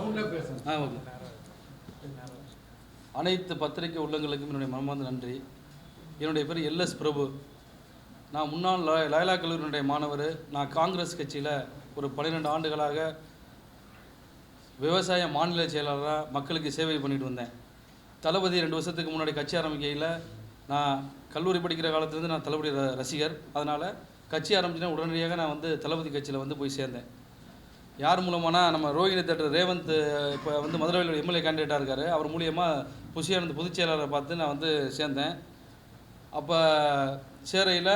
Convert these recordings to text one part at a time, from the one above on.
Okay. அனைத்து பத்திரிகை உள்ளங்களுக்கும் என்னுடைய மனமார்ந்த நன்றி. என்னுடைய பேர் எல்எஸ் பிரபு. நான் முன்னாள் லயலா கல்லூரியினுடைய மாணவர். நான் காங்கிரஸ் கட்சியில் ஒரு 12 ஆண்டுகளாக விவசாய மாநில செயலாளராக மக்களுக்கு சேவை பண்ணிட்டு வந்தேன். தளபதி 2 வருஷத்துக்கு முன்னாடி கட்சி ஆரம்பிக்கையில் நான் கல்லூரி படிக்கிற காலத்துலேருந்து நான் தளபதி ரசிகர். அதனால் கட்சி ஆரம்பிச்சுன்னா உடனடியாக நான் வந்து தளபதி கட்சியில் போய் சேர்ந்தேன். யார் மூலமானா நம்ம ரோஹிணி தேட்டர் ரேவந்த் இப்போ மதுரையில் எம்எல்ஏ கேண்டிடேட்டாக இருக்கார். அவர் மூலியமாக புஷியானந்த் பொதுச் செயலாளரை பார்த்து நான் சேர்ந்தேன். அப்போ சேரையில்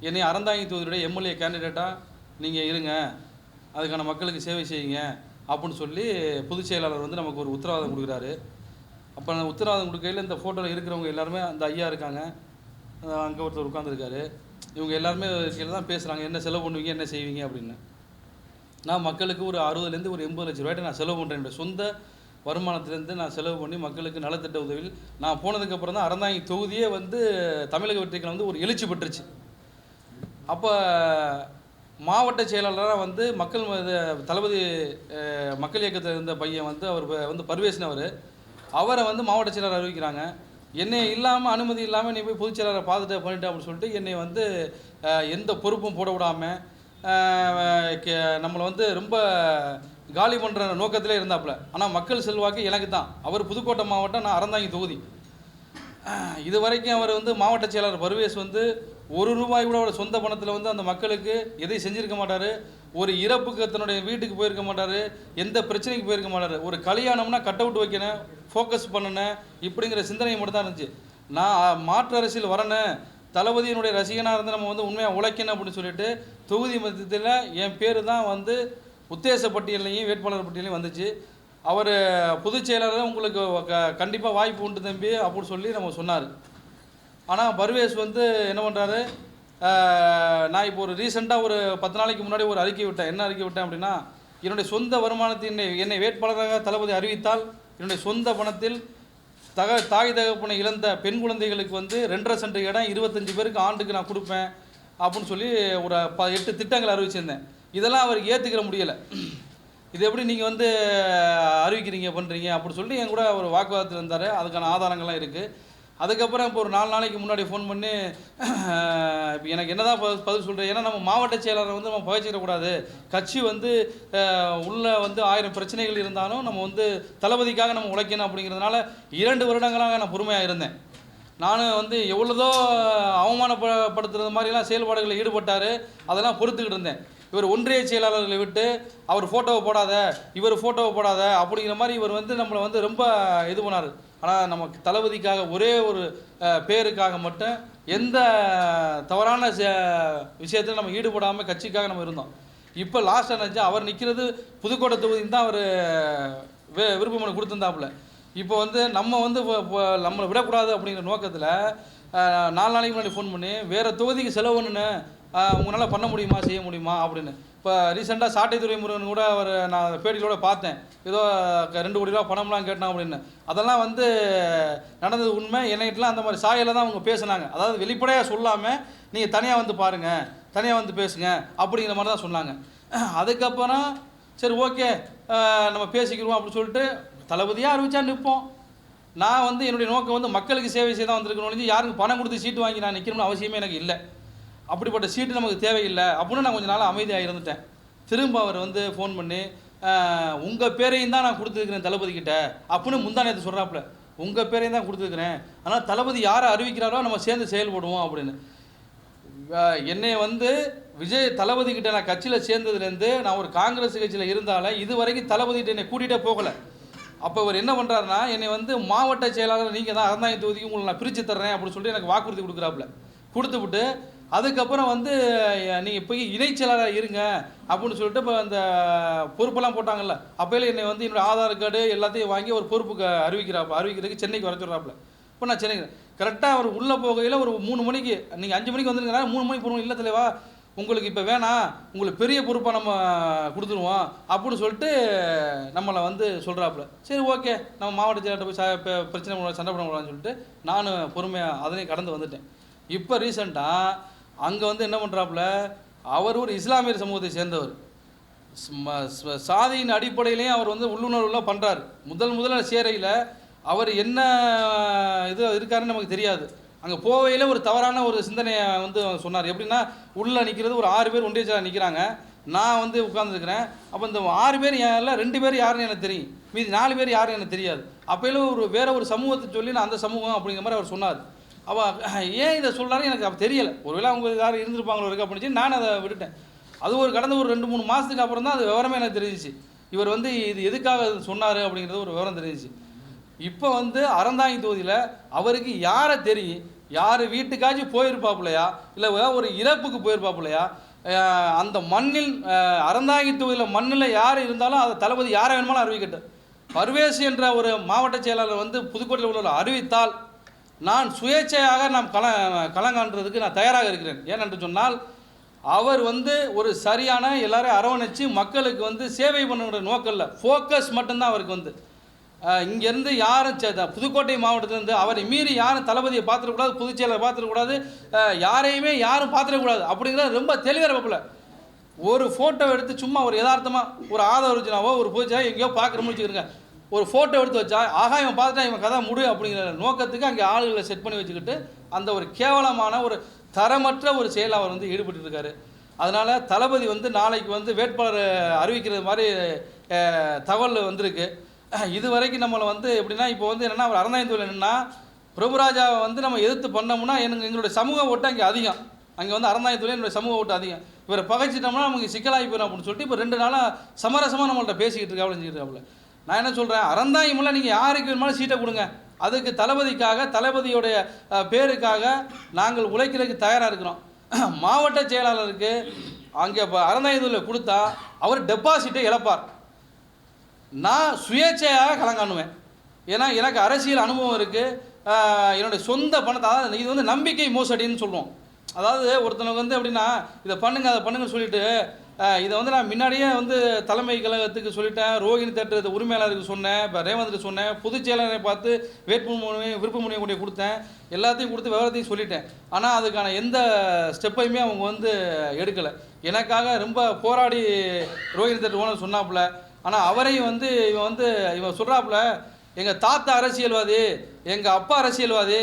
என்னை அறந்தாங்கி தொகுதியுடைய எம்எல்ஏ கேண்டிடேட்டாக நீங்கள் இருங்க, அதுக்கான மக்களுக்கு சேவை செய்யுங்க அப்படின்னு சொல்லி பொதுச் செயலாளர் நமக்கு ஒரு உத்தரவாதம் கொடுக்குறாரு. அப்போ அந்த உத்தரவாதம் கொடுக்கையில் இந்த ஃபோட்டோவில் இருக்கிறவங்க எல்லாருமே அந்த ஐயா இருக்காங்க, அங்கே ஒருத்தர் உட்காந்துருக்காரு. இவங்க எல்லாருமே கீழே தான் பேசுகிறாங்க, என்ன செலவு பண்ணுவீங்க, என்ன செய்வீங்க அப்படின்னு. நான் மக்களுக்கு ஒரு 60 ஒரு 80 லட்ச ரூபாய்ட்டு நான் செலவு பண்ணுறேன். என்னுடைய சொந்த வருமானத்திலேருந்து நான் செலவு பண்ணி மக்களுக்கு நலத்திட்ட உதவியில் நான் போனதுக்கப்புறம் தான் அறந்தாங்கி தொகுதியே தமிழக வெற்றிகள் ஒரு எழுச்சி பெற்றுச்சு. அப்போ மாவட்ட செயலாளராக மக்கள் தளபதி மக்கள் இயக்கத்தில் இருந்த பையன் அவர் பர்வேஸ்னவர், அவரை மாவட்ட செயலாளர் அறிவிக்கிறாங்க. என்னை இல்லாமல் அனுமதி இல்லாமல் நீ போய் பொதுச் செயலாளரை பார்த்துட்டு பண்ணிட்டேன் அப்படின்னு சொல்லிட்டு என்னை எந்த பொறுப்பும் போட விடாமல் நம்மளை ரொம்ப காலி பண்ணுற நோக்கத்திலே இருந்தாப்புல. ஆனால் மக்கள் செல்வாக்கு எனக்கு தான். அவர் புதுக்கோட்டை மாவட்டம், நான் அறந்தாங்கி தொகுதி. இது வரைக்கும் அவர் மாவட்ட செயலாளர் பர்வேஸ் ₹1 கூட அவர் சொந்த பணத்தில் அந்த மக்களுக்கு எதையும் செஞ்சுருக்க மாட்டார். ஒரு இறப்புக்கு தன்னுடைய வீட்டுக்கு போயிருக்க மாட்டார், எந்த பிரச்சனைக்கு போயிருக்க மாட்டார். ஒரு கல்யாணம்னா கட் அவுட் வைக்கணும், ஃபோக்கஸ் பண்ணணும், இப்படிங்கிற சிந்தனை மட்டும் தான் இருந்துச்சு. நான் மாற்று அரசியல் வரணும், தளபதியினுடைய ரசிகனாக இருந்து நம்ம உண்மையாக உழைக்கணும் அப்படின்னு சொல்லிட்டு தொகுதி மத்தியத்தில் என் பேர் தான் உத்தேச பட்டியலையும் வேட்பாளர் பட்டியலையும் வந்துச்சு. அவர் பொதுச் செயலாளர் உங்களுக்கு கண்டிப்பாக வாய்ப்பு உண்டு தம்பி அப்படின்னு சொல்லி நம்ம சொன்னார். ஆனால் பர்வேஸ் என்ன பண்ணுறாரு, நான் இப்போ ஒரு ரீசெண்டாக ஒரு 10 நாளைக்கு முன்னாடி ஒரு அறிக்கை விட்டேன். என்ன அறிக்கை விட்டேன் அப்படின்னா, என்னுடைய சொந்த வருமானத்தை என்னை வேட்பாளராக தளபதி அறிவித்தால் என்னுடைய சொந்த பணத்தில் தாய் தகப்பனை இழந்த பெண் குழந்தைகளுக்கு 2.5 சென்ட் இடம் 25 பேருக்கு ஆண்டுக்கு நான் கொடுப்பேன் அப்படின்னு சொல்லி ஒரு 8 திட்டங்கள் அறிவிச்சிருந்தேன். இதெல்லாம் அவருக்கு ஏற்றுக்கிற முடியலை. இது எப்படி நீங்கள் அறிவிக்கிறீங்க பண்ணுறீங்க அப்படின்னு சொல்லி என் கூட ஒரு வாக்குவாதத்தில் இருந்தார். அதுக்கான ஆதாரங்கள்லாம் இருக்குது. அதுக்கப்புறம் இப்போ ஒரு 4 நாளைக்கு முன்னாடி ஃபோன் பண்ணி இப்போ எனக்கு என்ன தான் பதில் சொல்கிறேன், ஏன்னா நம்ம மாவட்ட செயலாளரை நம்ம பகைச்சிடக்கூடாது, கட்சி உள்ளே 1000 பிரச்சனைகள் இருந்தாலும் நம்ம தளபதிக்காக நம்ம உழைக்கணும் அப்படிங்கிறதுனால 2 வருடங்களாக நான் பொறுமையாக இருந்தேன். நானும் எவ்வளோதோ அவமானப்படுத்துறது மாதிரிலாம் செயல்பாடுகளில் ஈடுபட்டார், அதெல்லாம் பொறுத்துக்கிட்டு இருந்தேன். இவர் ஒன்றிய செயலாளர்களை விட்டு அவர் ஃபோட்டோவை போடாத, இவர் ஃபோட்டோவை போடாத அப்படிங்கிற மாதிரி இவர் நம்மளை ரொம்ப இது பண்ணார். ஆனால் நமக்கு தளபதிக்காக ஒரே ஒரு பேருக்காக மட்டும் எந்த தவறான விஷயத்தில் நம்ம ஈடுபடாமல் கட்சிக்காக நம்ம இருந்தோம். இப்போ லாஸ்ட் என்னாச்சு, அவர் நிற்கிறது புதுக்கோட்டை தொகுதின்னு தான் அவர் விருப்ப மனு கொடுத்துருந்தாப்புல. இப்போ நம்ம நம்மளை விடக்கூடாது அப்படிங்கிற நோக்கத்தில் 4 நாளைக்கு முன்னாடி ஃபோன் பண்ணி வேறு தொகுதிக்கு செலவு பண்ணுன்னு உங்களால் பண்ண முடியுமா, செய்ய முடியுமா அப்படின்னு. இப்போ ரீசெண்டாக சாட்டை துரைமுருகன் கூட அவர் நான் பேட்டிகளோட பார்த்தேன், ஏதோ 2 கோடி ரூபா பணம்லாம் கேட்டான் அப்படின்னு. அதெல்லாம் நடந்தது உண்மை. என்னைக்கிட்டலாம் அந்த மாதிரி சாயலில் தான் அவங்க பேசுனாங்க. அதாவது வெளிப்படையாக சொல்லாமல் நீங்கள் தனியாக பாருங்கள், தனியாக பேசுங்க அப்படிங்கிற மாதிரி தான் சொன்னாங்க. அதுக்கப்புறம் சரி ஓகே நம்ம பேசிக்கிறோம் அப்படின்னு சொல்லிட்டு தளபதியாக அறிவிச்சா நிற்போம். நான் என்னுடைய நோக்கம் மக்களுக்கு சேவை செய்ய தான் வந்திருக்கணும், யாருக்கு பணம் கொடுத்து சீட்டு வாங்கி நான் நிற்கணும்னு அவசியமே எனக்கு இல்லை. அப்படிப்பட்ட சீட்டு நமக்கு தேவையில்லை அப்படின்னு நான் கொஞ்சம் நாள் அமைதியாக இருந்துட்டேன். திரும்ப அவர் ஃபோன் பண்ணி உங்கள் பேரையும் தான் நான் கொடுத்துருக்கிறேன் தளபதிக்கிட்ட அப்படின்னு முந்தானத்தை சொல்கிறாப்புல. உங்கள் பேரையும் தான் கொடுத்துருக்குறேன், ஆனால் தளபதி யாரை அறிவிக்கிறாரோ நம்ம சேர்ந்து செயல்படுவோம் அப்படின்னு. என்னை விஜய் தளபதிக்கிட்ட நான் கட்சியில் சேர்ந்ததுலேருந்து நான் ஒரு காங்கிரஸ் கட்சியில் இருந்தால இது வரைக்கும் தளபதிக்கிட்ட என்னை கூட்டிகிட்டே போகலை. அப்போ அவர் என்ன பண்ணுறாருன்னா, என்னை மாவட்ட செயலாளர் நீங்கள் தான் அறந்தாங்கி தொகுதிக்கு உங்களை நான் பிரித்து தர்றேன் அப்படின்னு சொல்லிட்டு எனக்கு வாக்குறுதி கொடுக்குறாப்புல. கொடுத்துவிட்டு அதுக்கப்புறம் நீங்கள் போய் இணைச் செயலாளராக இருங்க அப்படின்னு சொல்லிட்டு இப்போ அந்த பொறுப்பெல்லாம் போட்டாங்கல்ல, அப்போயில என்னை என்னோடய ஆதார் கார்டு எல்லாத்தையும் வாங்கி ஒரு பொறுப்புக்கு அறிவிக்கிறதுக்கு சென்னைக்கு வர சொல்கிறாப்புல. இப்போ நான் சென்னைக்கு கரெக்டாக அவர் உள்ளே போகையில் ஒரு 3 மணிக்கு, நீங்கள் 5 மணிக்கு வந்துருங்க, 3 மணிக்கு போகணும். இல்லை தலைவா உங்களுக்கு இப்போ வேணாம், உங்களுக்கு பெரிய பொறுப்பாக நம்ம கொடுத்துருவோம் அப்படின்னு சொல்லிட்டு நம்மளை சொல்கிறாப்புல. சரி ஓகே நம்ம மாவட்ட செயலாளர்கிட்ட போய் பிரச்சனை பண்ண சண்டை பண்ண கூடாதுன்னு சொல்லிட்டு நான் பொறுமையாக அதனையும் கடந்து வந்துட்டேன். இப்போ ரீசெண்டாக அங்கே என்ன பண்ணுறாப்புல, அவர் ஒரு இஸ்லாமியர் சமூகத்தை சேர்ந்தவர். சாதியின் அடிப்படையிலையும் அவர் வந்து உள்ளுணர்வுலாம் பண்ணுறாரு. முதல்ல சேரையில் அவர் என்ன இது இருக்காருன்னு நமக்கு தெரியாது. அங்கே போவையில் ஒரு தவறான ஒரு சிந்தனையை வந்து சொன்னார். எப்படின்னா, உள்ளே நிற்கிறது ஒரு 6 பேர் ஒன்றிய செயலாளர் நிற்கிறாங்க, நான் வந்து உட்காந்துருக்கிறேன். அப்போ இந்த 6 பேர் இல்லை 2 பேர் யாருன்னு எனக்கு தெரியும், மீதி 4 பேர் யாருன்னு எனக்கு தெரியாது. அப்போயிலும் வேற ஒரு சமூகத்தை சொல்லி நான் அந்த சமூகம் அப்படிங்கிற மாதிரி அவர் சொன்னார். அப்போ ஏன் இதை சொல்கிறாரு எனக்கு அப்போ தெரியலை. ஒருவேளை அவங்க யாரும் இருந்திருப்பாங்களோ இருக்கு அப்படின்னு சொல்லி நான் அதை விட்டுட்டேன். அது கடந்த ஒரு 2-3 மாதத்துக்கு அப்புறம் தான் அது விவரமே எனக்கு தெரிஞ்சிச்சு. இவர் வந்து இது எதுக்காக சொன்னார் அப்படிங்கிறது ஒரு விவரம் தெரிஞ்சிச்சு. இப்போ வந்து அறந்தாங்கி தொகுதியில் அவருக்கு யாரை தெரியும், யார் வீட்டுக்காச்சும் போயிருப்பாப்புலையா, இல்லை ஒரு இறப்புக்கு போயிருப்பாப்புலையா, அந்த மண்ணில் அறந்தாங்கி தொகுதியில் மண்ணில் யார் இருந்தாலும் அதை தளபதி யாரை வேணுமாலும் அறிவிக்கட்டும். பர்வேஸ் என்ற ஒரு மாவட்ட செயலாளர் வந்து புதுக்கோட்டையில் உள்ள அறிவித்தால் நான் சுயேட்சையாக களங்காண்றதுக்கு நான் தயாராக இருக்கிறேன். ஏனென்று சொன்னால் அவர் வந்து ஒரு சரியான எல்லாரையும் அரவணைச்சு மக்களுக்கு வந்து சேவை பண்ணுற நோக்கம் இல்லை, ஃபோக்கஸ் மட்டும்தான் அவருக்கு வந்து. இங்கேருந்து யாரும் புதுக்கோட்டை மாவட்டத்திலேருந்து அவரை மீறி யாரும் தளபதியை பார்த்துடக்கூடாது, பொதுச் செயலரை பார்த்துடக்கூடாது, யாரையுமே யாரும் பார்த்துடக்கூடாது அப்படிங்கிறத ரொம்ப தெளிவாக இருப்பல. ஒரு ஃபோட்டோ எடுத்து சும்மா ஒரு யதார்த்தமாக ஒரு ஆதரவுனாவோ ஒரு பூஜை எங்கேயோ பார்க்குறோம்னு வச்சுக்கிறேங்க, ஒரு ஃபோட்டோ எடுத்து வச்சா ஆகா இவன் பார்த்துட்டா இவன் கதை முடி அப்படிங்கிற நோக்கத்துக்கு அங்கே ஆளுகளை செட் பண்ணி வச்சுக்கிட்டு அந்த ஒரு கேவலமான ஒரு தரமற்ற ஒரு செயல் அவர் வந்து ஈடுபட்டு இருக்காரு. அதனால் தளபதி வந்து நாளைக்கு வந்து வேட்பாளர் அறிவிக்கிறது மாதிரி தகவல் வந்திருக்கு. இது வரைக்கும் நம்மளை வந்து எப்படின்னா, இப்போ வந்து என்னென்னா அவர் அறந்தாயந்தூரில் என்னென்னா பிரபுராஜாவை வந்து நம்ம எதிர்த்து பண்ணோம்னா எங்களுடைய சமூக ஓட்டு அங்கே அதிகம், அங்கே வந்து அறந்தாயந்தூரில் என்னுடைய சமூக ஓட்டு அதிகம், இவரை பகைச்சிட்டோம்னா நமக்கு சிக்கலாகி போயிடும் அப்படின்னு சொல்லிட்டு இப்போ 2 நாளாக சமரசமாக நம்மள்ட்ட பேசிக்கிட்டு இருக்காப்புல. நான் என்ன சொல்கிறேன், அறந்தாங்கி முல்லை நீங்கள் யாருக்கு வேணுமாலும் சீட்டை கொடுங்க, அதுக்கு தளபதிக்காக தளபதியோடைய பேருக்காக நாங்கள் உழைக்கிறதுக்கு தயாராக இருக்கிறோம். மாவட்ட செயலாளருக்கு அங்கே இப்போ அறந்தாயந்தூரில் கொடுத்தா அவர் டெபாசிட்டை இழப்பார். நான் சுயேட்சையாக களங்காணுவேன். ஏன்னா எனக்கு அரசியல் அனுபவம் இருக்குது. என்னுடைய சொந்த பணத்தை, அதாவது இது வந்து நம்பிக்கை மோசடின்னு சொல்லுவோம். அதாவது ஒருத்தனுக்கு வந்து எப்படின்னா இதை பண்ணுங்க அதை பண்ணுங்கன்னு சொல்லிட்டு இதை வந்து நான் முன்னாடியே வந்து தலைமை கழகத்துக்கு சொல்லிட்டேன், ரோகிணி தேட்டர் உரிமையாளருக்கு சொன்னேன், இப்போ ரேவந்துக்கு சொன்னேன், பொதுச் செயலாளரை பார்த்து விருப்பமுனையை கொண்டு கொடுத்தேன், எல்லாத்தையும் கொடுத்து விவரத்தையும் சொல்லிட்டேன். ஆனால் அதுக்கான எந்த ஸ்டெப்பையுமே அவங்க வந்து எடுக்கலை. எனக்காக ரொம்ப போராடி ரோகிணி தேட்டர் ஓனர் சொன்னாப்புல. ஆனால் அவரையும் வந்து இவன் சொல்கிறாப்புல, எங்கள் தாத்தா அரசியல்வாதி, எங்கள் அப்பா அரசியல்வாதி,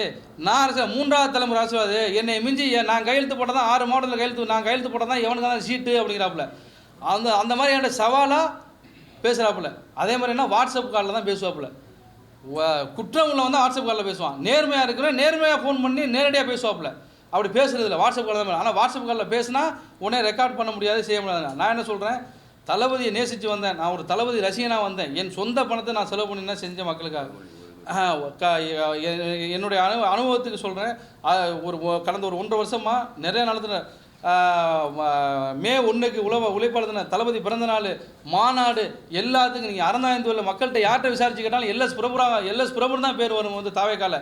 நான் 3ஆவது தலைமுறை அரசியல்வாதி, என்னை மிஞ்சி நான் கையெழுத்து போட்டால் தான் 6 மாவட்டத்தில் நான் கையெழுத்து போட்டால் தான் எவனுக்கு தான் சீட்டு அப்படிங்கிறாப்புல. அந்த மாதிரி என்கிட்ட சவாலாக பேசுகிறாப்புல. அதே மாதிரி என்ன வாட்ஸ்அப் காலில் தான் பேசுவாப்புல. குற்றம் உள்ள வந்து வாட்ஸ்அப் காலில் பேசுவான், நேர்மையாக இருக்கிறேன் நேர்மையாக ஃபோன் பண்ணி நேரடியாக பேசுவாப்புல. அப்படி பேசுகிறதில்ல, வாட்ஸ்அப் காலில் தான். ஆனால் வாட்ஸ்அப் காலில் பேசினா உடனே ரெக்கார்ட் பண்ண முடியாது, செய்ய முடியாது. நான் என்ன சொல்கிறேன், தளபதியை நேசித்து வந்தேன், நான் ஒரு தளபதி ரசிகனாக வந்தேன், என் சொந்த பணத்தை நான் செலவு பண்ணி தான் செஞ்ச மக்களுக்காக. என்னுடைய அனுபவத்துக்கு சொல்கிறேன். கடந்த ஒரு 1.5 வருஷமாக நிறைய நடத்துகிற மே 1க்கு உழைப்பாளர் தின, தளபதி பிறந்த நாள், மாநாடு, எல்லாத்துக்கும் நீங்கள் அறந்தாயந்தூரில் மக்கள்கிட்ட யார்கிட்ட விசாரிச்சு கேட்டாலும் எல்எஸ் பிரபுன்னு தான் பேர் வரும் வந்து தாவேக்கால.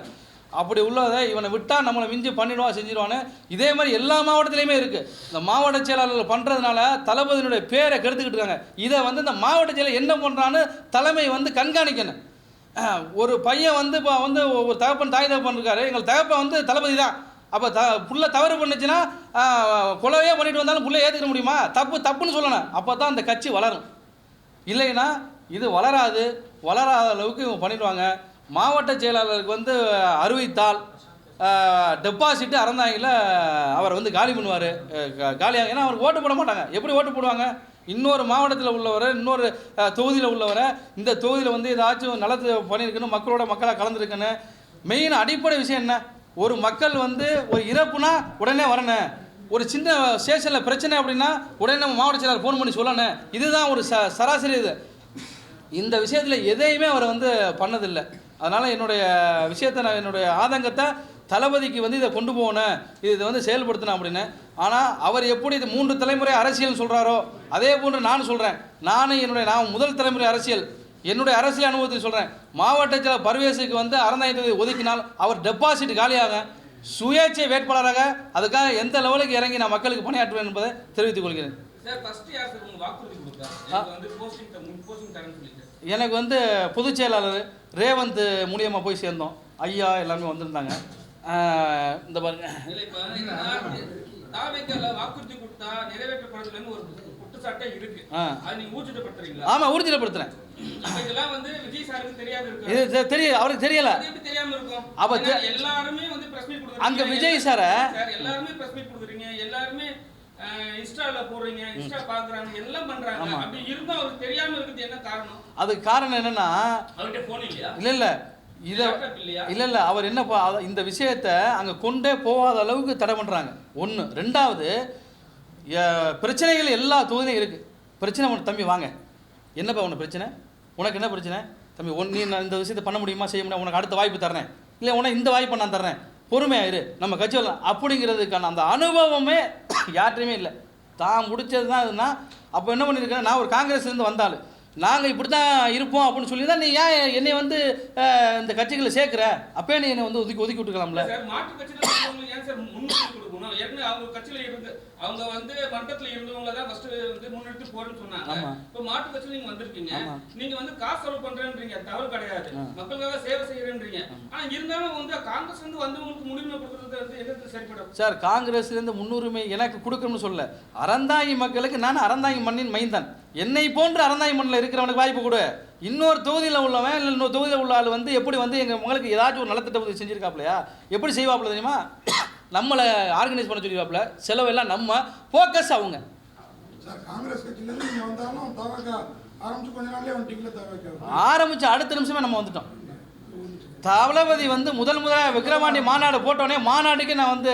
அப்படி உள்ளதை இவனை விட்டால் நம்மளை மிஞ்சி பண்ணிடுவான் செஞ்சிடுவான்னு இதே மாதிரி எல்லா மாவட்டத்துலேயுமே இருக்குது. இந்த மாவட்ட செயலாளர்கள் பண்ணுறதுனால தளபதியினுடைய பேரை கெடுத்துக்கிட்டு இருக்காங்க. இதை வந்து இந்த மாவட்ட செயலர் என்ன பண்ணுறான்னு தலைமை வந்து கண்காணிக்கணும். ஒரு பையன் வந்து இப்போ வந்து ஒரு தாய் தகப்பன் இருக்காரு, எங்கள் தகப்பன் வந்து தளபதி தான், அப்போ புள்ள தவறு பண்ணுச்சுன்னா கொலவே பண்ணிட்டு வந்தாலும் புள்ள ஏற்றுக்க முடியுமா? தப்புன்னு சொல்லணும். அப்போ தான் அந்த கட்சி வளரும். இல்லைன்னா இது வளராத அளவுக்கு இவங்க பண்ணிடுவாங்க. மாவட்ட செயலாளருக்கு வந்து அறிவித்தால் டெபாசிட்டு அறந்தாங்கில் அவர் வந்து காலி பண்ணுவார், காலியாக. ஏன்னா அவருக்கு ஓட்டு போட மாட்டாங்க. எப்படி ஓட்டு போடுவாங்க? இன்னொரு மாவட்டத்தில் உள்ளவரை, இன்னொரு தொகுதியில் உள்ளவரை, இந்த தொகுதியில் வந்து ஏதாச்சும் நலத்து பண்ணியிருக்கணும், மக்களாக கலந்துருக்கணும். மெயின் அடிப்படை விஷயம் என்ன, ஒரு மக்கள் வந்து ஒரு இறப்புனா உடனே வரணும், ஒரு சின்ன ஸ்டேஷனில் பிரச்சனை அப்படின்னா உடனே நம்ம மாவட்ட செயலாளர் ஃபோன் பண்ணி சொல்லணும். இதுதான் ஒரு சராசரி. இந்த விஷயத்தில் எதையுமே அவர் வந்து பண்ணதில்லை. அதனால் என்னுடைய விஷயத்தை நான் என்னுடைய ஆதங்கத்தை தளபதிக்கு வந்து இதை கொண்டு போகணும், இதை வந்து செயல்படுத்தணும் அப்படின்னு. ஆனால் அவர் எப்படி இது 3 தலைமுறை அரசியல் சொல்கிறாரோ அதே போன்று நான் சொல்கிறேன். நான் முதல் தலைமுறை அரசியல், என்னுடைய அரசியல் அனுபவத்தை சொல்கிறேன். மாவட்ட செயலர் பர்வேஸுக்கு வந்து அறந்தாயத்தை ஒதுக்கினால் அவர் டெபாசிட் காலியாக சுயேட்சை வேட்பாளராக அதுக்காக எந்த லெவலுக்கு இறங்கி நான் மக்களுக்கு பணியாற்றுவேன் என்பதை தெரிவித்துக் கொள்கிறேன். எனக்கு வந்து பொதுச் செயலாளர் ரேவந்த் மூலியமாக போய் சேர்ந்தோம். ஐயா எல்லாருமே வந்திருந்தாங்க. இந்த பாருங்க, வாக்குறுதி கொடுத்தா நிறைவேற்றப்படலன்னு ஒரு குற்றச்சாட்டே இருக்கு. அது நீங்க ஊர்ஜிதப்படுத்துறீங்களா? ஆமா, ஊர்ஜிதப்படுத்துறேன். இதெல்லாம் வந்து விஜய் சாருக்கு தெரியாது இருக்கு. இது தெரியும், அவருக்கு தெரியல. அது எப்படி தெரியாம இருக்கும்? அப்ப எல்லாருமே வந்து பிரஸ் மீட் கொடுக்குறாங்க. அங்க விஜய் சார் எல்லாருமே பிரஸ் மீட் கொடுக்குறீங்க, எல்லாருமே இன்ஸ்டால போடுறீங்க, இன்ஸ்டா பாக்குறாங்க, எல்லாம் பண்றாங்க. அப்படி இருந்தா அவருக்கு தெரியாம இருக்குது என்ன காரணம்? அதுக்கு காரணம் என்னன்னா, அவர்கிட்ட போன் இல்லையா? இல்ல இல்ல அவர் என்ன இந்த விஷயத்த அங்க கொண்டே போகாத அளவுக்கு தடை பண்றாங்க. ஒண்ணு. ரெண்டாவது, பிரச்சனைகள் எல்லா தொகுதியிலும் இருக்கு. பிரச்சனை ஒன்று தம்பி வாங்க, என்னப்பா உனக்கு பிரச்சனை, உனக்கு என்ன பிரச்சனை தம்பி, நீ இந்த விஷயத்தை பண்ண முடியுமா, செய்ய முடியும், உனக்கு அடுத்த வாய்ப்பு தரேன், இல்லை உனக்கு இந்த வாய்ப்பை நான் தர்றேன், பொறுமையாயிரு, நம்ம கட்சி வரலாம் அப்படிங்கிறதுக்கான அந்த அனுபவமே யார்ட்டையுமே இல்லை. தான் முடிச்சது தான் இதுனா. அப்போ என்ன பண்ணியிருக்கேன், நான் ஒரு காங்கிரஸ்லேருந்து வந்தாலும் நாங்கள் இப்படி தான் இருப்போம் அப்படின்னு சொல்லி தான் நீ ஏன் என்னை வந்து இந்த கட்சிகளை சேர்க்குற, அப்போ நீ என்னை வந்து ஒதுக்கி விட்டுக்கலாம்ல. மாற்று கட்சியில் ஏன் சார் முன்னுரிமை கொடுக்கணும்? ஏற்கனவே அவங்க கட்சியில் இருந்து அவங்க வந்து மன்றத்தில் இருந்தவங்க தான் ஃபர்ஸ்ட் வந்து முன்னெடுத்து போறேன்னு சொன்னாங்க. இப்போ மாற்று கட்சியில் நீங்க வந்திருக்கீங்க, நீங்க வந்து காசு செலவு பண்றேன்றீங்க, தவறு கிடையாது, மக்களுக்காக சேவை செய்யறேன்றீங்க. ஆனா இருந்தாலும் வந்து காங்கிரஸ் வந்து வந்தவங்களுக்கு முன்னுரிமை கொடுக்கறது வந்து எதிர்த்து சரிப்படும் சார். காங்கிரஸ்ல இருந்து முன்னுரிமை எனக்கு கொடுக்கணும்னு சொல்ல, அறந்தாங்கி மக்களுக்கு நான் அறந்தாங்கி மண்ணின் மைந்தான், என்னை போன்று அறந்தாங்கி மண்ணில் இருக்கிறவனுக்கு வாய்ப்பு கொடு. இன்னொரு தொகுதியில் உள்ளவன் இல்லை இன்னொரு தொகுதியில் உள்ள ஆள் வந்து எப்படி வந்து எங்கள் உங்களுக்கு ஏதாச்சும் ஒரு நலத்திட்ட உதவி செஞ்சுருக்காப்லையா, எப்படி செய்வாப்புல தெரியுமா, நம்மளை ஆர்கனைஸ் பண்ண சொல்லிவாப்புல, செலவெல்லாம் நம்ம ஃபோக்கஸ் அவங்க. ஆரம்பிச்சு அடுத்த நிமிஷமே நம்ம வந்துட்டோம். தளபதி வந்து முதலாக விக்ரவாண்டி மாநாடு போட்டோடனே மாநாட்டுக்கு நான் வந்து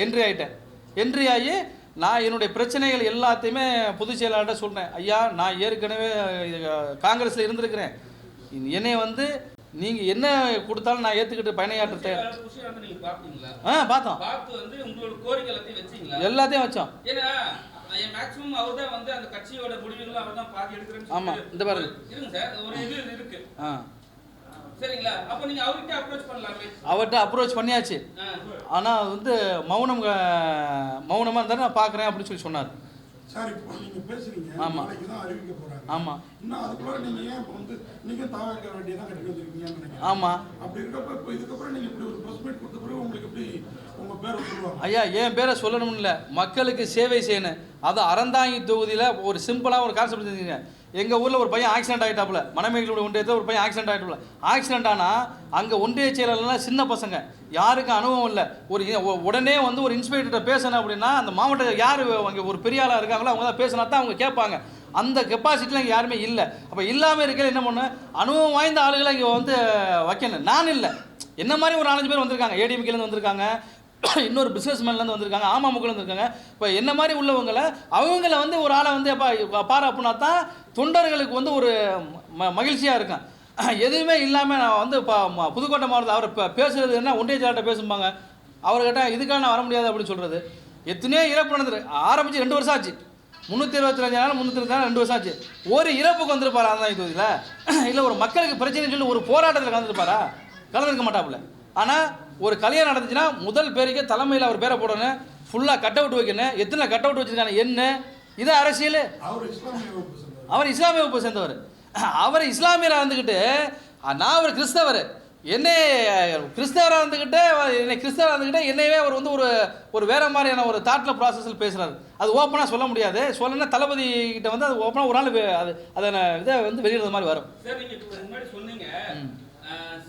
என்ட்ரி ஆகிட்டேன். என்ட்ரி ஆகி நான் என்னுடைய பிரச்சனைகள் எல்லாத்தையுமே பொதுச் செயலாளர்கிட்ட சொல்கிறேன். ஐயா, நான் ஏற்கனவே காங்கிரஸில் இருந்திருக்கிறேன், என்னை வந்து நீங்கள் என்ன கொடுத்தாலும் நான் ஏற்றுக்கிட்டு பயணியாற்றத்தை பார்த்தோம். எல்லாத்தையும் வச்சோம். ஆமாம், இந்த பாருங்க. அவர்கிட்ட அப்ரோச் பண்ணியாச்சு. ஆனால் வந்து மௌனமாக இருந்தாலும் நான் பார்க்குறேன் அப்படின்னு சொல்லி சொன்னார். சார், இப்போ நீங்க பேசுறீங்க, நாளைக்கு தான் அறிவிக்க போறாங்க. ஆமா. இன்னும் அதுக்குள்ள நீங்க ஏன் வந்து நீங்க தாவக்க வேண்டியதான் கட்டி வச்சிருக்கீங்கன்னு நினைக்கிறேன். ஆமா. அப்படி இருக்கப்ப இப்போ இதுக்கப்புறம் நீங்க இப்படி ஒரு பிரஸ் மீட் கொடுத்த பிறகு உங்களுக்கு எப்படி உங்க பேரை சொல்லுவாங்க? ஐயா, என் பேரை சொல்லணும்னு இல்லை, மக்களுக்கு சேவை செய்யணும். அது அறந்தாங்கி தொகுதியில் ஒரு சிம்பிளாக ஒரு கான்செப்ட் செஞ்சுங்க. எங்கள் ஊரில் ஒரு பையன் ஆக்சிடென்ட் ஆகிட்டாப்புல, மணமேகலோட ஒன்றியத்தில் ஒரு பையன் ஆக்சிடென்ட் ஆகிட்டாப்புல. ஆக்சிடென்ட் ஆனால் அங்கே ஒன்றிய செயலாளர்லாம் சின்ன பசங்க, யாருக்கும் அனுபவம் இல்லை. உடனே வந்து ஒரு இன்ஸ்பெக்டர்கிட்ட பேசணும் அப்படின்னா அந்த மாவட்ட யார் அங்கே ஒரு பெரிய ஆளாக இருக்காங்களோ அவங்க தான் பேசினா தான் அவங்க கேட்பாங்க. அந்த கெப்பாசிட்டிலாம் இங்கே யாருமே இல்லை. அப்போ இல்லாமல் இருக்கையில் என்ன பண்ணு, அனுபவம் வாய்ந்த ஆளுகளை இங்கே வந்து வைக்கணும். நான் இல்லை, என்ன மாதிரி ஒரு 4-5 பேர் வந்திருக்காங்க, ஏடிஎம்கேலேருந்து வந்திருக்காங்க, இன்னொரு பிஸ்னஸ் மேன்லேருந்து வந்திருக்காங்க, அமமுகலேருந்து இருக்காங்க. இப்போ என்ன மாதிரி உள்ளவங்களை அவங்கள வந்து ஒரு ஆளை வந்து பாரு அப்படின்னா தான் தொண்டர்களுக்கு வந்து ஒரு மகிழ்ச்சியாக இருக்கும். எதுவுமே இல்லாமல் நான் வந்து இப்போ புதுக்கோட்டை மாவட்டத்தில் அவர் பேசுகிறது என்ன, ஒன்றிய செயலாளர்கிட்ட பேசும்பாங்க, அவர்கிட்ட இதுக்காக நான் வர முடியாது அப்படின்னு சொல்கிறது. எத்தனையோ இறப்பு நடந்துரு, ஆரம்பித்து 2 வருஷம் ஆச்சு. 325 நாள் 320 நாள் 2 வருஷம் ஆச்சு. ஒரு இறப்புக்கு வந்திருப்பாரா அந்த தொகுதியில்? இல்லை ஒரு மக்களுக்கு பிரச்சனைன்னு சொல்லி ஒரு போராட்டத்தில் கலந்துருப்பாரா? கலந்துருக்க மாட்டாப்புல. ஆனால் ஒரு கல்யாணம் நடந்துச்சுன்னா முதல் பேருக்கே தலைமையில் அவர் பேரை போடணும், ஃபுல்லாக கட் அவுட் வைக்கணும். எத்தனை கட் அவுட் வச்சுருக்காங்க என்ன? இது அரசியல். அவர் இஸ்லாமிய வகுப்பை சேர்ந்தவர். அவர் இஸ்லாமியராக இருந்துக்கிட்டு நான் ஒரு கிறிஸ்தவர், என்னை கிறிஸ்தவராக இருந்துக்கிட்டு என்னையவே அவர் வந்து ஒரு வேற மாதிரியான ஒரு தாட்டில் ப்ராசஸில் பேசுகிறாரு. அது ஓப்பனாக சொல்ல முடியாது. சொல்லணும்னா தளபதி கிட்ட வந்து அது ஓப்பனாக ஒரு நாள் அதை இதை வந்து வெளியிடுற மாதிரி வரும்.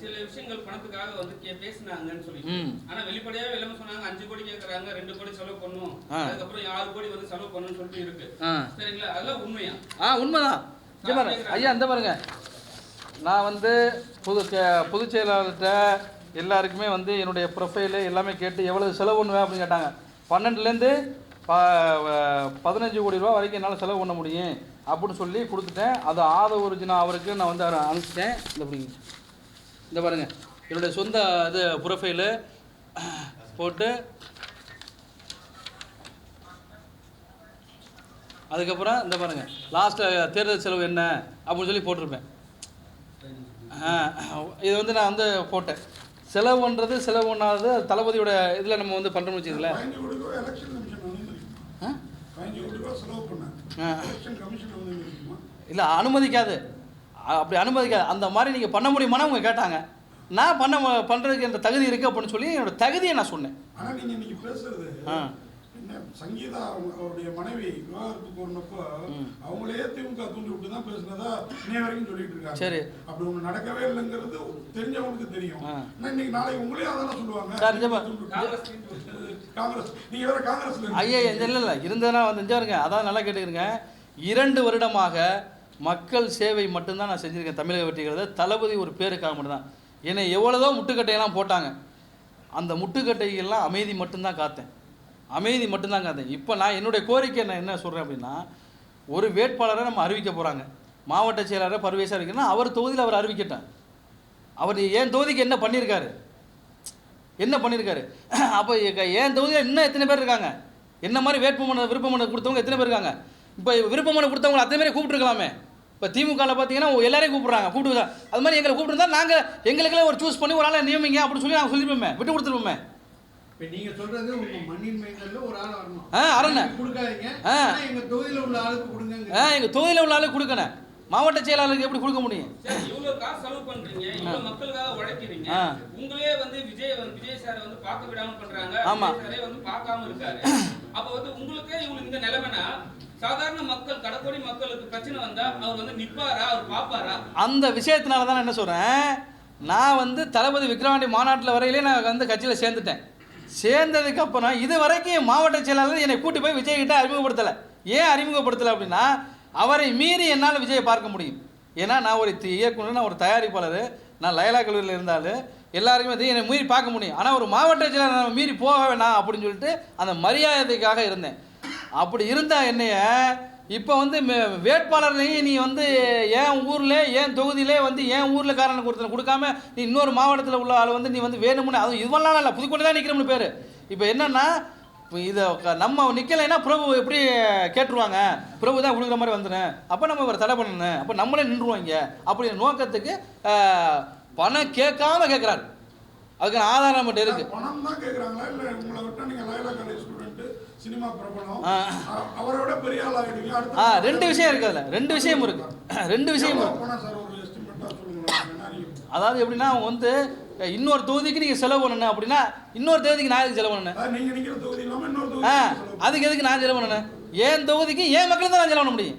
சில விஷயங்கள் பணத்துக்காக வந்து பேசினாங்கன்னு சொல்லி, ஆனா வெளிப்படையாவே எல்லாமே சொன்னாங்க 5 கோடி கேக்குறாங்க, 2 கோடி செலவு பண்ணும், அதுக்கப்புறம் 6 கோடி வந்து செலவு பண்ணணும்னு சொல்லிட்டு இருக்கு. சரிங்களா? அதெல்லாம் உண்மையா? உண்மைதான். ஐயா, இந்த பாருங்க, நான் வந்து பொதுச் செயலாளர்கிட்ட எல்லாருக்குமே வந்து என்னுடைய ப்ரொஃபைலு எல்லாமே கேட்டு எவ்வளவு செலவு பண்ணுவேன் அப்படின்னு கேட்டாங்க. 12லேருந்து 15 கோடி ரூபா வரைக்கும் என்னால் செலவு பண்ண முடியும் அப்படின்னு சொல்லி கொடுத்துட்டேன். அது ஒரிஜினல் அவருக்கு நான் வந்து அனுப்பிச்சிட்டேன். இந்த பாருங்க, என்னுடைய சொந்த இது ப்ரொஃபைலு போட்டு அதுக்கப்புறம் இந்த பாருங்க, லாஸ்ட்டில் தேர்தல் செலவு என்ன அப்படின்னு சொல்லி போட்டிருப்பேன். இது வந்து நான் வந்து போட்டேன். செலவு பண்ணுறது செலவு பண்ணாதது தளபதியோட இதில் நம்ம வந்து பண்ணுறோம்னு வச்சுக்கல. இல்லை, அனுமதிக்காது, அப்படி அனுமதிக்காது. அந்த மாதிரி நீங்கள் பண்ண முடியுமான்னு அவங்க கேட்டாங்க. நான் பண்ணுறதுக்கு இந்த தகுதி இருக்குது அப்படின்னு சொல்லி என்னோட தகுதியை நான் சொன்னேன். ஆனால் நீங்கள் பேசுறது சங்கீதா அவருடைய மனைவி விவாகரத்து கோரினப்போ அவங்களே திமுக தூண்டி விட்டு தான் பேசுனதா இன்னைய வரைக்கும் சொல்லிட்டு இருக்காங்க. சரி, அப்படி ஒண்ணு நடக்கவே இல்லைங்கிறது தெரிஞ்சவங்களுக்கு தெரியும். இன்னைக்கு நாளைக்கு உங்களே அதான சொல்லுவாங்க. காங்கிரஸ் நீங்க வேற காங்கிரஸ்ல ஐயா இல்லை இருந்ததுனா வந்து இருங்க. அதான் நல்லா கேட்டுக்கிறேங்க. 2 வருடமாக மக்கள் சேவை மட்டும்தான் நான் செஞ்சுருக்கேன். தமிழக வெற்றிங்கிறத தளபதி ஒரு பேருக்காக மட்டும்தான். என்னை எவ்வளோதோ முட்டுக்கட்டையெல்லாம் போட்டாங்க. அந்த முட்டுக்கட்டையெல்லாம் அமைதி மட்டும்தான் காத்தேன். அமைதி மட்டும்தான் காத்தேன். இப்போ நான் என்னுடைய கோரிக்கை நான் என்ன சொல்கிறேன் அப்படின்னா, ஒரு வேட்பாளரை நம்ம அறிவிக்க போகிறாங்க. மாவட்ட செயலாளரை பர்வேஸாக அறிவிக்கணும்னா அவர் தொகுதியில் அவர் அறிவிக்கட்டேன். அவர் என் தொகுதிக்கு என்ன பண்ணியிருக்காரு, என்ன பண்ணியிருக்காரு? அப்போ என் தொகுதியில் இன்னும் எத்தனை பேர் இருக்காங்க? என்ன மாதிரி விருப்பமனு கொடுத்தவங்க எத்தனை பேர் இருக்காங்க? இப்போ விருப்பமனு கொடுத்தவங்க அத்தனை பேரை கூப்பிட்டுருக்கலாமே. இப்போ திமுகவில் பார்த்தீங்கன்னா எல்லாரையும் கூப்பிட்றாங்க, கூப்பிட்டு அது மாதிரி எங்களை கூப்பிட்டுருந்தா நாங்கள் எங்களுக்கெல்லாம் ஒரு சூஸ் பண்ணி ஒரு ஆளை நியமிங்க அப்படின்னு சொல்லி நாங்கள் சொல்லியிருப்போமே, விட்டு கொடுத்துருப்போமே. இப்போ நீங்கள் சொல்கிறது உங்கள் மண்ணின் மையத்தில் ஒரு ஆள் வரணும். அரண் கொடுக்காதீங்க, எங்கள் தொகுதியில் உள்ள ஆளுக்கு கொடுங்க. எங்கள் தொகுதியில் உள்ள ஆளுக்கு கொடுக்கணும். மாவட்ட செயலாளருக்கு எப்படி கொடுக்க முடியும்? இவ்வளவு காசு செலவு பண்றீங்க, இவ்வளவு மக்களுக்காக உழைக்கிறீங்க, உங்களே வந்து விஜய் சார் வந்து பார்க்க விடாம பண்றாங்க, விஜய் வந்து பார்க்காம இருக்காரு. அப்ப வந்து உங்களுக்கே இவங்களுக்கு இந்த நிலைமைனா சாதாரண மக்கள் கடற்கோடி மக்களுக்கு பிரச்சனை வந்தா அவர் வந்து நிப்பாரா, அவர் பாப்பாரா? அந்த விஷயத்தினால தான் என்ன சொல்றேன், நான் வந்து தளபதி விக்ரவாண்டி மாநாட்டில் வரையிலே நான் வந்து கட்சியில் சேர்ந்துட்டேன். சேர்ந்ததுக்கு அப்புறம் இது வரைக்கும் மாவட்ட செயலாளர் என்னை கூட்டி போய் விஜய் கிட்ட அறிமுகப்படுத்தலை. ஏன் அறிமுகப்படுத்தலை அப்படின்னா, அவரை மீறி என்னால் விஜயை பார்க்க முடியும். ஏன்னா நான் ஒரு இயக்குனர், நான் ஒரு தயாரிப்பாளர், நான் லயலா கல்லூரியில் இருந்தாலும் எல்லாருக்குமே என்னை மீறி பார்க்க முடியும். ஆனால் ஒரு மாவட்ட செயலாளர் நம்ம மீறி போக வேணாம் அப்படின்னு சொல்லிட்டு அந்த மரியாதைக்காக இருந்தேன். அப்படி இருந்தால் என்னைய இப்போ வந்து வேட்பாளர்லையும் நீ வந்து என் ஊரில் என் தொகுதியிலே வந்து என் ஊரில் காரணம் கொடுக்காம நீ இன்னொரு மாவட்டத்தில் உள்ள ஆள் வந்து நீ வந்து வேணும்னு, அதுவும் இதுவெல்லாம் இல்லை, புதுக்கோட்டை தான் நிற்கிறோம்னு பேர். இப்போ என்னென்னா இதை நம்ம நிற்கலைன்னா பிரபு எப்படி கேட்டுருவாங்க, பிரபு தான் கொடுக்குற மாதிரி வந்துடும், அப்போ நம்ம ஒரு தடை பண்ணணும், அப்போ நம்மளே நின்றுவோம் இங்கே அப்படிங்கிற நோக்கத்துக்கு பணம் கேட்காம கேட்குறாரு. அதுக்கு ஆதாரம் மட்டும் இருக்கு. பணம் தான் கேட்குறாங்களா இல்லை உங்களை விட்டா நீங்கள் லயலா காலேஜ் ஸ்டூடெண்ட், சினிமா பிரபலம், அவரோட பெரிய ஆள் ஆகிடுவீங்க? அடுத்து 2 விஷயம் இருக்கு. அதில் 2 விஷயம் இருக்கு. 2 விஷயம் இருக்கு. அதாவது எப்படின்னா அவங்க வந்து இன்னொரு தொகுதிக்கு நீங்கள் செலவு பண்ணணும் அப்படின்னா இன்னொரு தொகுதிக்கு நான் எதுக்கு செலவு பண்ணணும்? அதுக்கு எதுக்கு நான் செலவு பண்ணணும்? என் தொகுதிக்கு என் மக்களுக்கு தான் நான் செலவு பண்ண முடியும்.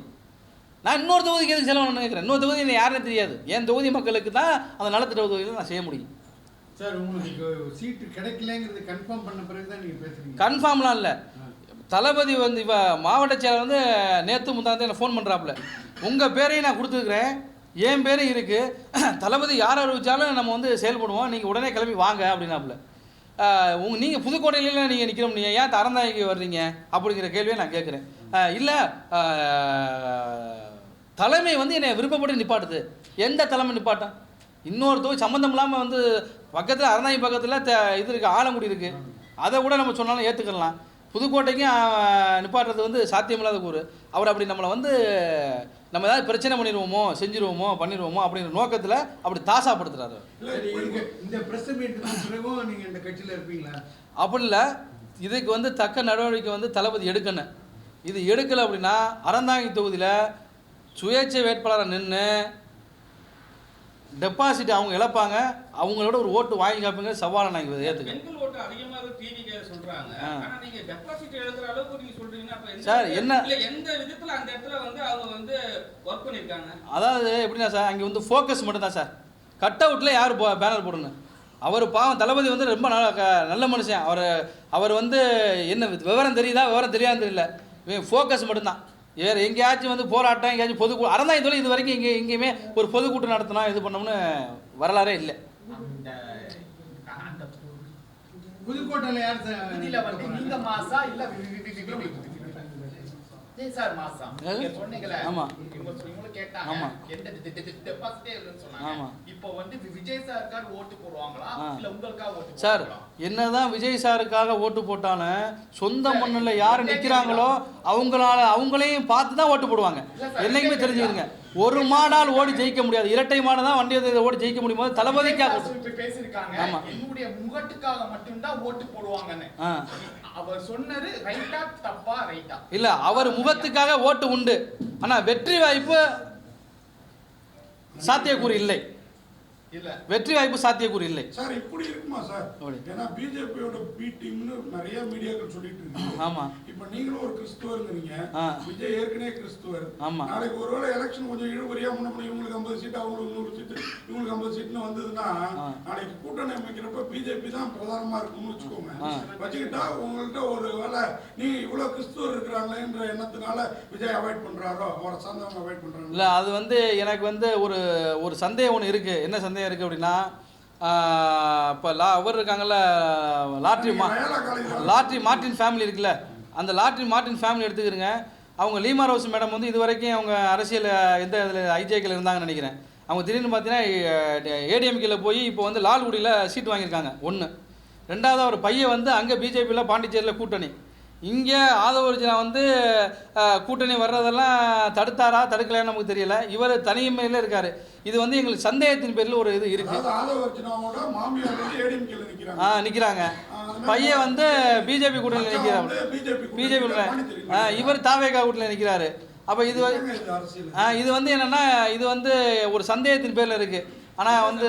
நான் இன்னொரு தொகுதிக்கு எதுக்கு செலவு பண்ணணும்னு கேட்குறேன். இன்னொரு தொகுதி யாருன்னு தெரியாது. என் தொகுதி மக்களுக்கு தான் அந்த நலத்திட்ட தொகுதியில் நான் செய்ய முடியும். சார் உங்களுக்கு சீட்டு கிடைக்கலங்கிறது கன்ஃபார்ம் பண்ண பிறகு தான் நீங்கள் பேசுகிறீங்க? கன்ஃபார்ம்லாம் இல்லை. தளபதி வந்து இப்போ மாவட்ட செயலர் வந்து நேற்று முந்தானத்தை எனக்கு ஃபோன் பண்ணுறாப்புல, உங்கள் பேரையும் நான் கொடுத்துருக்குறேன், என் பேரும் இருக்குது, தளபதி யார் அறிவிச்சாலும் நம்ம வந்து செயல்படுவோம், நீங்கள் உடனே கிளம்பி வாங்க அப்படின்னாப்புல. நீங்கள் புதுக்கோட்டையில நீங்கள் நிற்கிறோம், நீங்கள் ஏன் அறந்தாங்கிக்கு வர்றீங்க அப்படிங்கிற கேள்வியை நான் கேட்குறேன். இல்லை தலைமை வந்து என்னை விருப்பப்பட்டு நிப்பாட்டுது. எந்த தலைமை நிப்பாட்டம்? இன்னொரு தொகுதி சம்மந்தம் இல்லாமல் வந்து பக்கத்தில் அறந்தாங்கி பக்கத்தில் இது இருக்குது, ஆலங்குடி இருக்குது, அதை கூட நம்ம சொன்னாலும் ஏற்றுக்கலாம். புதுக்கோட்டைக்கும் நிப்பாட்டுறது வந்து சாத்தியமில்லாத கூறு. அவர் அப்படி நம்மளை வந்து நம்ம ஏதாவது பிரச்சனை பண்ணிடுவோமோ, செஞ்சிருவோமோ, பண்ணிடுவோமோ அப்படிங்கிற நோக்கத்தில் அப்படி தாசாப்படுத்துறாரு. இந்த பிரஸ் மீட்டுக்கு பிறகும் நீங்கள் இந்த கட்சியில் இருப்பீங்களா? அப்படி இல்லை, இதுக்கு வந்து தக்க நடவடிக்கை வந்து தளபதி எடுக்கணும். இது எடுக்கலை அப்படின்னா அறந்தாங்கி தொகுதியில் சுயேட்சை வேட்பாளரை நின்று டெபாசிட் அவங்க இழப்பாங்க, அவங்களோட ஒரு ஓட்டு வாங்கி காப்பீங்க, சவாலை நான் ஏற்றுக்கேன். பெண்கள் ஓட்டு அதிகமாக டிவிக்கு சொல்றாங்க, ஆனா நீங்க டெபாசிட் எழுதுற அளவுக்கு நீங்க சொல்றீங்கன்னா அப்ப சார் என்ன எந்த விதத்துல அந்த இடத்துல வந்து அவங்க வந்து வர்க் பண்ணிருக்காங்க? அதாவது எப்படின்னா சார், அங்கே வந்து ஃபோக்கஸ் மட்டும் தான் சார். கட் அவுட்டில் யார் பேனர் போடணும்? அவர் பாவம் தளபதி வந்து ரொம்ப நல்ல மனுஷன். அவர் வந்து என்ன விவரம் தெரியுதா விவரம் தெரியாதுன்னு தெரியல, ஃபோக்கஸ் மட்டும்தான். வேறு எங்கேயாச்சும் வந்து போராட்டம், எங்கேயாச்சும் பொதுக்கூட்டம் அறந்தாங்கி தொழில் இது வரைக்கும் எங்கேயுமே ஒரு பொதுக்கூட்டம் நடத்தினா இது பண்ணோம்னு வரலாறே இல்லை. புதுக்கோட்டையில் யார் நீங்க மாசா இல்ல சார் மாசா சொன்னீங்களே? ஆமா இவங்களும் கேட்டாங்க எந்த டெபாசிட்டே இல்லைன்னு சொன்னாங்க. இப்போ வந்து விஜய் சாருக்காக ஓட்டு போடுவாங்களா இல்ல உங்களுக்காக ஓட்டு? சார் என்னதான் விஜய் சாருக்காக ஓட்டு போட்டாலும் சொந்த மண்ணில் யார் நிற்கிறாங்களோ அவங்களையும் பார்த்து தான் ஓட்டு போடுவாங்க. என்னைக்குமே தெரிஞ்சுக்கிறீங்க, ஒரு மாடால் ஓடி ஜெயிக்க முடியாது, இரட்டை மாடு தான் வண்டி ஓடி ஜெயிக்க முடியும் போது தளபதிக்காக பேசியிருக்காங்க. என்னுடைய முகட்டுக்காக மட்டும்தான் ஓட்டு போடுவாங்கன்னு அவர் சொன்னது ரைட்டா தப்பா? ரைட்டா இல்ல, அவர் முகத்துக்காக ஓட்டு உண்டு, ஆனா வெற்றி வாய்ப்பு சாத்தியக்கூறு இல்லை. இல்ல வெற்றி வாய்ப்பு சாத்தியக்கூறு இல்லை சார். இப்படி இருக்குமா சார்? ஏன்னா பிஜேபியோட பி டீம்னு நிறைய மீடியாக்கள் சொல்லிட்டு இருக்காங்க. ஆமா, இப்ப நீங்களும் ஒரு கிறிஸ்துவருங்கிறீங்க, ஆ. விஜய் ஏற்கனவே கிறிஸ்துவர். ஆமா. நாளைக்கு ஒருவேளை எலெக்ஷன் கொஞ்சம் இழுபறியா முன்ன இவங்களுக்கு 50 சீட் அவங்களுக்கு 100 சீட் இவங்களுக்கு 50 சீட்னு வந்ததுன்னா நாளைக்கு கூட்டணி அமைக்கிறப்ப பிஜேபி தான் பிரதானமா இருக்கும்னு வச்சுக்கோங்க. வச்சுக்கிட்டா உங்கள்கிட்ட ஒரு வேளை நீ இவ்வளவு கிறிஸ்துவர் இருக்கிறாங்களேன்ற எண்ணத்தினால விஜய் அவாய்ட் பண்றாரோ, அவரை சார்ந்தவங்க அவாய்ட் பண்றாங்க. இல்லை, அது வந்து எனக்கு வந்து ஒரு சந்தேகம் ஒன்று இருக்குது. என்ன சந்தேகம் இருக்குது அப்படின்னா, இப்போ அவர் இருக்காங்கல்ல, லாட்ரி மார்ட்டின் ஃபேமிலி இருக்குல்ல, அந்த லாட்ரி மார்ட்டின் ஃபேமிலி எடுத்துக்கிறங்க. அவங்க லீமா ரோஸ் மேடம் வந்து இது வரைக்கும் அவங்க அரசியல் எந்த இதில் ஐஜேக்கில் இருந்தாங்கன்னு நினைக்கிறேன். அவங்க திடீர்னு பார்த்தீங்கன்னா ஏடிஎம்கேல போய் இப்போ வந்து லால்குடியில் சீட் வாங்கியிருக்காங்க. ஒன்று. ரெண்டாவது அவர் பையன் வந்து அங்கே பிஜேபியில் பாண்டிச்சேரியில் கூட்டணி. இங்கே ஆதவர்ஜனா வந்து கூட்டணி வர்றதெல்லாம் தடுத்தாரா தடுக்கலைன்னு நமக்கு தெரியல. இவர் தனிமையில் இருக்கார். இது வந்து எங்களுக்கு சந்தேகத்தின் பேரில் ஒரு இது இருக்குது. நிற்கிறாங்க. பையன் வந்து பிஜேபி கூட்டணியில் நிற்கிறார். பிஜேபி இவர் தாவேகா கூட்டணியில் நிற்கிறாரு. அப்போ இது வந்து என்னென்னா, இது வந்து ஒரு சந்தேகத்தின் பேரில் இருக்குது. ஆனால் வந்து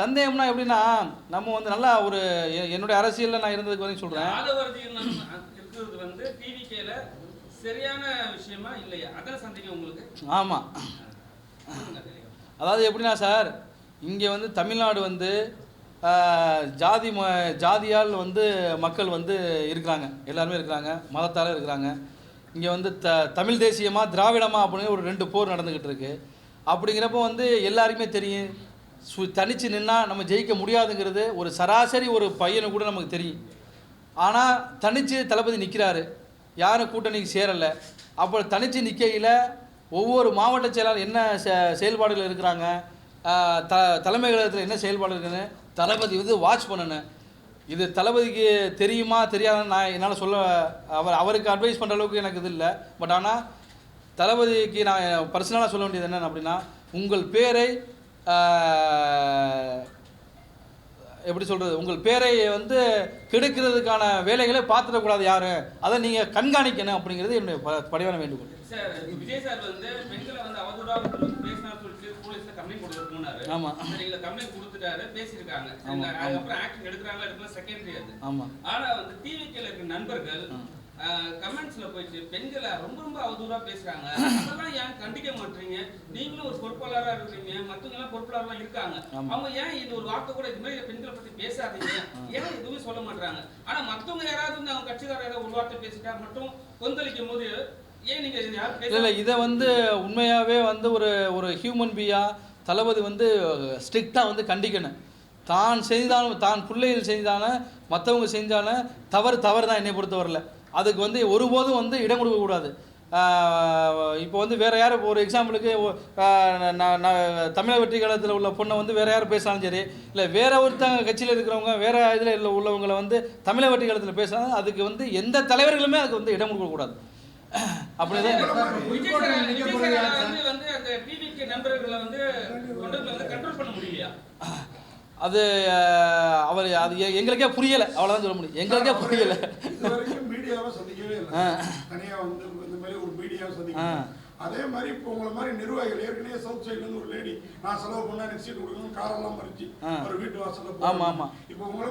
சந்தேகம்னா எப்படின்னா, நம்ம வந்து நல்லா ஒரு என்னுடைய அரசியலில் நான் இருந்ததுக்கு வரைக்கும் சொல்கிறேன். வந்து டிவிகேல சரியான விஷயமா இல்லையா, அதான் சந்தேகம் உங்களுக்கு? ஆமாம். அதாவது எப்படின்னா சார், இங்கே வந்து தமிழ்நாடு வந்து ஜாதியால் வந்து மக்கள் வந்து இருக்கிறாங்க, எல்லாருமே இருக்கிறாங்க, மதத்தால் இருக்கிறாங்க. இங்கே வந்து தமிழ் தேசியமாக திராவிடமா அப்படின்னு ஒரு 2 போர் நடந்துக்கிட்டு இருக்கு. அப்படிங்கிறப்போ வந்து எல்லாருக்குமே தெரியும், தனித்து நின்னா நம்ம ஜெயிக்க முடியாதுங்கிறது ஒரு சராசரி ஒரு பையனு கூட நமக்கு தெரியும். ஆனால் தனித்து தளபதி நிற்கிறாரு, யாரும் கூட்டணிக்கு சேரலை. அப்போ தனித்து நிற்கையில் ஒவ்வொரு மாவட்ட செயலாளர் என்ன செயல்பாடுகள் இருக்கிறாங்க, தலைமை கழகத்தில் என்ன செயல்பாடு இருக்குன்னு தளபதி வந்து வாட்ச் பண்ணணும். இது தளபதிக்கு தெரியுமா தெரியாதுன்னு நான் என்னால் சொல்ல, அவருக்கு அட்வைஸ் பண்ணுற அளவுக்கு எனக்கு இது இல்லை. பட் ஆனால் தளபதிக்கு நான் பர்சனலாக சொல்ல வேண்டியது என்னென்னு அப்படின்னா, உங்கள் பேரை எப்படி சொல்கிறது, உங்கள் பேரை வந்து கெடுக்கிறதுக்கான வேலைகளை பார்த்துடக்கூடாது யாரும், அதை நீங்கள் கண்காணிக்கணும் அப்படிங்கிறது என்னுடைய பணிவான வேண்டுகோள். சார், விஜய் சார் வந்து பெண்களை வந்து அவதூறாக பேசினார் சொல்லிட்டு போலீஸில் கம்ப்ளைண்ட் கொடுத்துட்டு போனாரு. ஆமாம். சரிங்களா, கம்ப்ளைண்ட் கொடுத்துட்டாரு, பேசியிருக்காங்க. அதுக்கப்புறம் ஆக்ஷன் எடுக்கிறாங்களா எடுக்கலாம் செகண்டரி அது. ஆமாம். ஆனால் வந்து டிவிகேல இருக்க நண்பர்கள் கமெண்ட்ஸ்ல போயிட்டு பெண்களை ரொம்ப ரொம்ப அவதூறா பேசுறாங்க, அதெல்லாம் ஏன் கண்டிக்க மாட்டீங்க? நீங்களும் ஒரு பொறுப்பாளராக இருக்கிறீங்க, மற்றவங்க எல்லாம் பொறுப்பாளராக இருக்காங்க, அவங்க ஏன் இந்த ஒரு வார்த்தை கூட இது மாதிரி பெண்களை பத்தி பேசாதீங்க, ஏன் எதுவுமே சொல்ல மாட்டாங்க? ஆனா மற்றவங்க யாராவது வந்து அவங்க கட்சிக்காரர் ஏதாவது ஒரு வார்த்தை பேசிட்டா மட்டும் கொந்தளிக்கும் போது ஏன் நீங்க யாரும் பேச? இல்லை, இதை வந்து உண்மையாகவே வந்து ஒரு ஹியூமன் பீயா தளபதி வந்து ஸ்ட்ரிக்டாக வந்து கண்டிக்கணும். தான் செய்தாலும், தான் பிள்ளைகள் செஞ்சாலும் மற்றவங்க செஞ்சாலும் தவறு தான் என்னை பொறுத்தவரையில். அதுக்கு வந்து ஒருபோதும் வந்து இடம் கொடுக்கக்கூடாது. இப்போ வந்து வேறு யார், ஒரு எக்ஸாம்பிளுக்கு தமிழக வெற்றி கழகத்தில் உள்ள பொண்ணை வந்து வேறு யார் பேசினாலும் சரி, இல்லை வேறு ஒருத்தங்க கட்சியில் இருக்கிறவங்க வேறு இதில் உள்ளவங்களை வந்து தமிழக வெற்றி கழகத்தில் பேசினாலும் அதுக்கு வந்து எந்த தலைவர்களுமே அதுக்கு வந்து இடம் கொடுக்கக்கூடாது. அப்படிதான் அது அவர் அது எங்களுக்கே புரியலை, அவ்வளோதான் சொல்ல முடியும். எங்களுக்கே புரியலை. மீடியாவை சந்திக்கவே இல்லை, தனியாக வந்து இந்த மாதிரி ஒரு மீடியாவை சந்திக்க. அதே மாதிரி இப்போ உங்களை மாதிரி நிர்வாகிகள் ஏற்கனவே சவுத் சைட்லேருந்து ஒரு லேடி நான் செலவு பண்ணா எனக்கு சீட் கொடுக்கணும் காரெல்லாம் மறிச்சு ஒரு வீட்டு வாசலில். ஆமாம் ஆமாம். இப்போ உங்களை